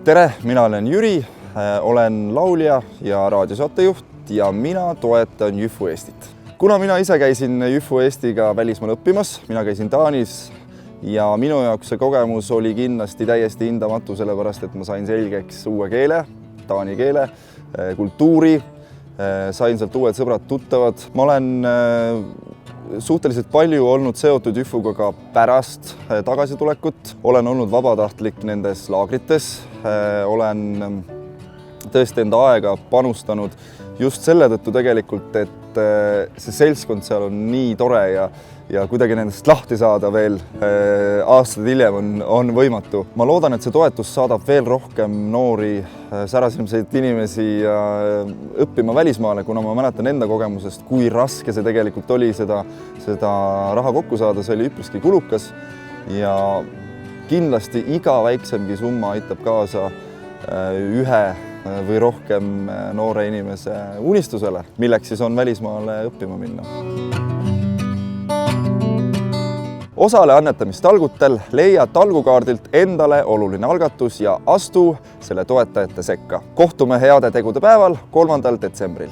Tere, mina olen Jüri, olen laulja ja raadiosaatejuht ja mina toetan JÜFU Eestit. Kuna mina ise käisin JÜFU Eestiga välismaal õppimas, mina käisin Taanis ja minu jaoks see kogemus oli kindlasti täiesti hindamatu, sellepärast et ma sain selgeks uue keele, taani keele, kultuuri, sain sealt uued sõbrad, tuttavad. Ma olen suhteliselt palju olnud seotud JÜFUga ka pärast tagasitulekut. Olen olnud vabatahtlik nendes laagrites, olen tõesti enda aega panustanud just selle tõttu tegelikult, et see seltskond seal on nii tore ja kuidagi nendest lahti saada veel aastaid hiljem on võimatu. Ma loodan, et see toetus saadab veel rohkem noori särasilmseid inimesi õppima välismaale, kuna ma mäletan enda kogemusest, kui raske see tegelikult oli seda raha kokku saada, see oli üpriski kulukas ja kindlasti iga väiksemgi summa aitab kaasa ühe või rohkem noore inimese unistusele, milleks siis on välismaale õppima minna. Osale annetamisttalgutel leia talgukaardilt endale oluline algatus ja astu selle toetajate sekka. Kohtume heade tegude päeval 3. detsembril.